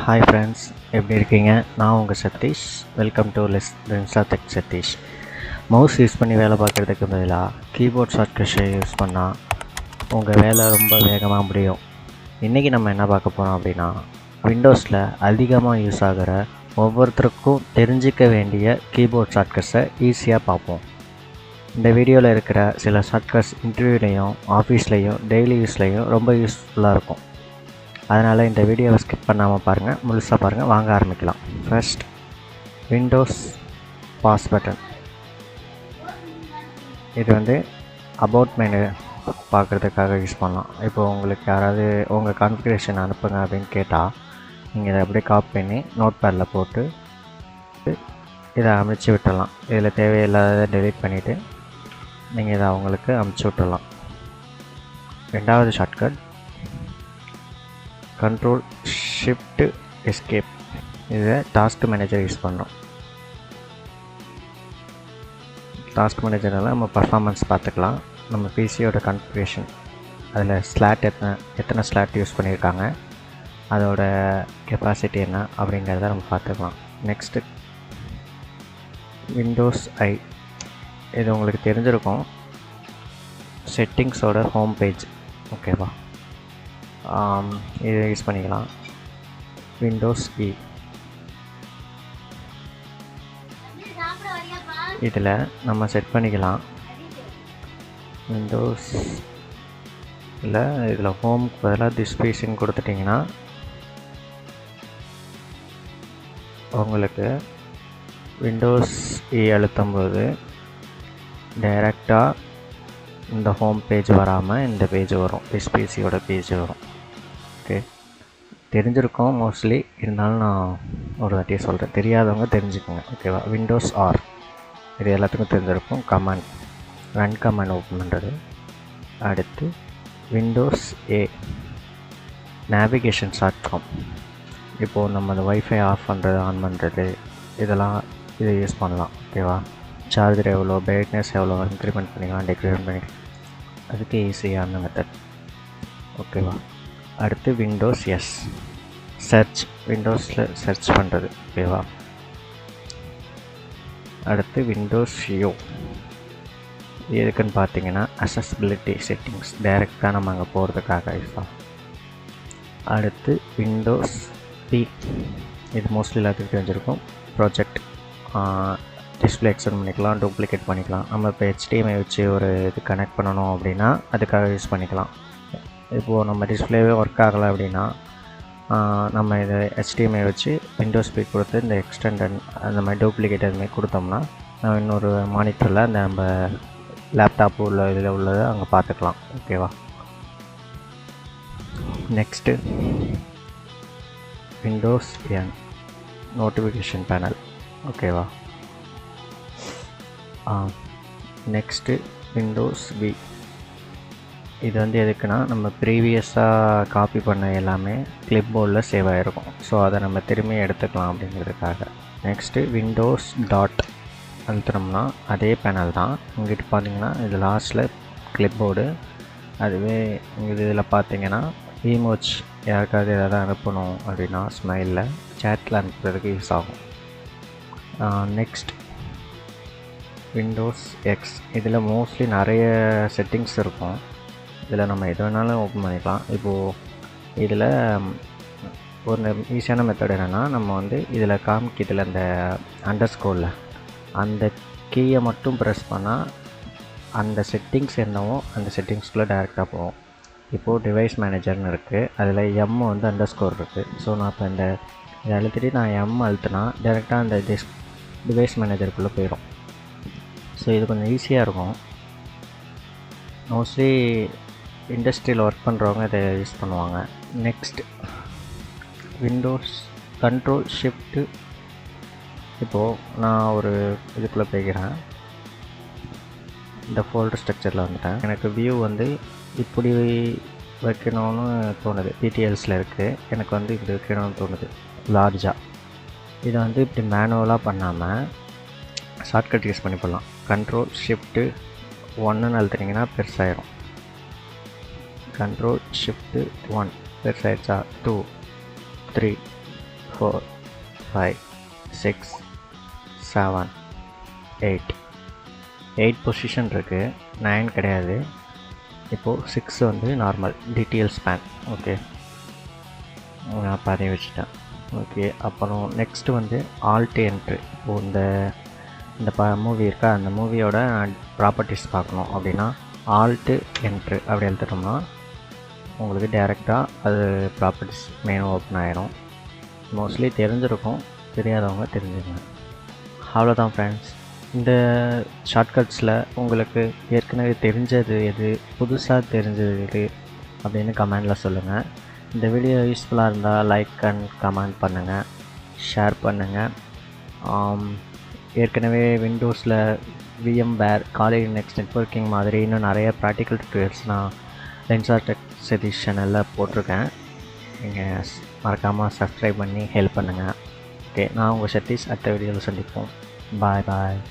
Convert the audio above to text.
Hi friends, எப்படி இருக்கீங்க? நான் உங்கள் Sathish. Welcome to Lensa Tech Sathish. Mouse use பண்ணி வேலை பார்க்குறதுக்கு பதிலாக கீபோர்ட் ஷார்ட்கட்ஸை யூஸ் பண்ணால் உங்கள் வேலை ரொம்ப வேகமாக முடியும். இன்றைக்கி நம்ம என்ன பார்க்க போகிறோம் அப்படின்னா, விண்டோஸில் அதிகமாக யூஸ் ஆகிற ஒவ்வொருத்தருக்கும் தெரிஞ்சிக்க வேண்டிய கீபோர்ட் ஷார்ட்கட்ஸை ஈஸியாக பார்ப்போம். இந்த வீடியோவில் இருக்கிற சில ஷார்ட்கட்ஸ் இன்டர்வியூலையும் ஆஃபீஸ்லேயும் டெய்லி யூஸ்லேயும் ரொம்ப யூஸ்ஃபுல்லாக இருக்கும். அதனால் இந்த வீடியோவை ஸ்கிப் பண்ணாமல் பாருங்கள், முழுசாக பாருங்கள். வாங்க ஆரம்பிக்கலாம். First, Windows pass button. இது வந்து அபவுட் மெனு பார்க்குறதுக்காக யூஸ் பண்ணலாம். இப்போ உங்களுக்கு யாராவது உங்கள் கான்ஃபிகரேஷன் அனுப்புங்க அப்படின்னு கேட்டால் நீங்கள் இதை அப்படியே காப்பி பண்ணி நோட் பேடில் போட்டு இதை அமைச்சு விட்டுடலாம். இதில் தேவையில்லாத டெலீட் பண்ணிவிட்டு நீங்கள் இதை அவங்களுக்கு அமுச்சு விட்டுடலாம். ரெண்டாவது ஷார்ட்கட் கண்ட்ரோல் ஷிஃப்ட் எஸ்கேப். இதை டாஸ்க் மேனேஜர் யூஸ் பண்ணுறோம். டாஸ்க் மேனேஜரால் நம்ம பர்ஃபார்மன்ஸ் பார்த்துக்கலாம். நம்ம பிசியோட கான்ஃபிகரேஷன், அதில் ஸ்லாட் எத்தனை ஸ்லாட் யூஸ் பண்ணியிருக்காங்க, அதோட கெப்பாசிட்டி என்ன அப்படிங்கிறத நம்ம பார்த்துக்கலாம். நெக்ஸ்ட்டு விண்டோஸ் ஐ. இது உங்களுக்கு தெரிஞ்சிருக்கும், செட்டிங்ஸோட ஹோம் பேஜ். ஓகேவா, இதை யூஸ் பண்ணிக்கலாம். விண்டோஸ் இ. இதில் நம்ம செட் பண்ணிக்கலாம். விண்டோஸ் இல்லை, இதில் ஹோம்க்கு பதிலாக டிஸ்பிளேஷன் கொடுத்துட்டிங்கன்னா உங்களுக்கு விண்டோஸ் இ அழுத்தும் போது டைரெக்டாக இந்த ஹோம் பேஜ் வராமல் இந்த பேஜ் வரும், எஸ்பிசியோட பேஜ் வரும். ஓகே, தெரிஞ்சிருக்கோம் மோஸ்ட்லி, இருந்தாலும் நான் ஒரு வாட்டியே சொல்கிறேன், தெரியாதவங்க தெரிஞ்சுக்கோங்க. ஓகேவா. விண்டோஸ் ஆர், இது எல்லாத்துக்கும் தெரிஞ்சிருக்கும். கமாண்ட், ரன் கமாண்ட் ஓப்பன் பண்ணுறது. அடுத்து விண்டோஸ் ஏ, நேவிகேஷன் ஷார்ட்கம். இப்போது நம்ம அந்த ஒய்ஃபை ஆஃப் பண்ணுறது ஆன் பண்ணுறது இதெல்லாம் இதை யூஸ் பண்ணலாம். ஓகேவா. சார்ஜர் எவ்வளோ, பிரைட்னஸ் எவ்வளோ இன்க்ரிமெண்ட் பண்ணிக்கலாம், டிக்ரிமெண்ட் பண்ணிக்கலாம். அதுக்கு ஈஸியான மெத்தட். ஓகேவா. அடுத்து விண்டோஸ் எஸ், சர்ச். விண்டோஸில் சர்ச் பண்ணுறது. ஓகேவா. அடுத்து விண்டோஸ் யூ, எதுக்குன்னு பார்த்தீங்கன்னா அக்சஸிபிலிட்டி செட்டிங்ஸ், டைரெக்டாக நம்ம அங்கே போகிறதுக்காக யூஸ் ஆகும். அடுத்து விண்டோஸ் பி, இது மோஸ்ட்லி எல்லாத்துக்கும் தெரிஞ்சிருக்கும். ப்ராஜெக்ட், டிஸ்பிளே எக்ஸ்டெண்ட் பண்ணிக்கலாம், டூப்ளிகேட் பண்ணிக்கலாம். நம்ம இப்போ HDMI வச்சு ஒரு இது கனெக்ட் பண்ணணும் அப்படின்னா அதுக்காக யூஸ் பண்ணிக்கலாம். இப்போது நம்ம டிஸ்பிளேவே ஒர்க் ஆகலை அப்படின்னா நம்ம இதை HDMI வச்சு விண்டோஸ் பி கொடுத்து இந்த எக்ஸ்டெண்ட் அந்த மாதிரி டூப்ளிகேட் அதுமாதிரி கொடுத்தோம்னா நம்ம இன்னொரு மானிட்டரில் அந்த நம்ம லேப்டாப்பு உள்ள இதில் உள்ளதை அங்கே பார்த்துக்கலாம். ஓகேவா. Next windows N, notification panel. ஓகேவா. Next windows V. இது வந்து எதுக்குன்னா, நம்ம ப்ரீவியஸாக காப்பி பண்ண எல்லாமே கிளிப் போர்டில் சேவ் ஆகிருக்கும். ஸோ அதை நம்ம திரும்பி எடுத்துக்கலாம் அப்படிங்கிறதுக்காக. நெக்ஸ்ட்டு விண்டோஸ் டாட் அழுத்தினோம்னா அதே பேனல் தான். இங்கிட்டு பார்த்தீங்கன்னா இது லாஸ்ட்டில் கிளிப் போர்டு. அதுவே இதில் பார்த்தீங்கன்னா இமோஜ், யாருக்காவது ஏதாவது அனுப்பணும் அப்படின்னா ஸ்மைலில் சேட்டில் அனுப்புறதுக்கு யூஸ் ஆகும். Next Windows X. இதில் மோஸ்ட்லி நிறைய செட்டிங்ஸ் இருக்கும். இதில் நம்ம எது வேணாலும் ஓப்பன் பண்ணிக்கலாம். இப்போது இதில் ஒரு ஈஸியான மெத்தட் என்னென்னா, நம்ம வந்து இதில் காமிக்கிறதுல அந்த அண்டர்ஸ்கோரில் அந்த கீயை மட்டும் ப்ரெஸ் பண்ணால் அந்த செட்டிங்ஸ் என்னவோ அந்த செட்டிங்ஸ்குள்ளே டைரெக்டாக போகும். இப்போது டிவைஸ் மேனேஜர்னு இருக்குது, அதில் எம் வந்து அண்டர்ஸ்கோர் இருக்குது. ஸோ நான் இப்போ இதை அழுத்திட்டு நான் எம் அழுத்தினா டைரெக்டாக அந்த டிவைஸ் மேனேஜருக்குள்ளே போயிடும். ஸோ இது கொஞ்சம் ஈஸியாக இருக்கும். மோஸ்ட்லி இண்டஸ்ட்ரியில் ஒர்க் பண்ணுறவங்க இதை யூஸ் பண்ணுவாங்க. Next Windows control shift. இப்போது நான் ஒரு இதுக்குள்ளே போய்க்கிறேன், இந்த ஃபோல்டர் ஸ்ட்ரக்சரில் வந்துட்டேன். எனக்கு வியூ வந்து இப்படி வைக்கணும்னு தோணுது, டிடிஎல்ஸில் இருக்குது. எனக்கு வந்து இப்படி வைக்கணும்னு தோணுது லார்ஜாக. இதை வந்து இப்படி மேனுவலாக பண்ணாமல் ஷார்ட்கட் யூஸ் பண்ணி போடலாம். கண்ட்ரோல் ஷிஃப்ட்டு 1ன்னு அழுத்துனீங்கன்னா பெருசாயிரும். கண்ட்ரோல் ஷிஃப்ட்டு 1 பெருசாகிடுச்சா, 2 3 4 5 6 7 8 பொசிஷன் இருக்குது, 9 கிடையாது. இப்போது 6 வந்து நார்மல் டிடிஎல் ஸ்பேன். ஓகே, நான் பாதி வச்சுட்டேன். ஓகே, அப்புறம் நெக்ஸ்ட்டு வந்து ஆல்ட் என்ட்ரு. இப்போது இந்த மூவி இருக்கா, அந்த மூவியோட ப்ராப்பர்ட்டிஸ் பார்க்கணும் அப்படின்னா ஆல்ட்டு என்ட்ரு அப்படி எழுத்துட்டோம்னா உங்களுக்கு டேரெக்டாக அது ப்ராப்பர்ட்டிஸ் மெனு ஓப்பன் ஆகிரும். மோஸ்ட்லி தெரிஞ்சிருக்கும், தெரியாதவங்க தெரிஞ்சுக்கங்க. அவ்வளோதான் ஃப்ரெண்ட்ஸ். இந்த ஷார்ட்கட்ஸில் உங்களுக்கு ஏற்கனவே தெரிஞ்சது எது, புதுசாக தெரிஞ்சது எது அப்படின்னு கமெண்டில் சொல்லுங்கள். இந்த வீடியோ யூஸ்ஃபுல்லாக இருந்தால் லைக் அண்ட் கமெண்ட் பண்ணுங்கள், ஷேர் பண்ணுங்கள். ஏற்கனவே விண்டோஸில் VMware, காலி லினக்ஸ், நெட்வொர்க்கிங் மாதிரி இன்னும் நிறைய ப்ராக்டிக்கல் டுட்டோரியல்ஸ் நான் லென்சா டெக் சதீஷ் சேனலில் போட்டிருக்கேன். நீங்கள் மறக்காமல் சப்ஸ்கிரைப் பண்ணி ஹெல்ப் பண்ணுங்கள். ஓகே, நான் உங்கள் சதீஷ். அடுத்த வீடியோவில் சந்திப்போம். பாய்.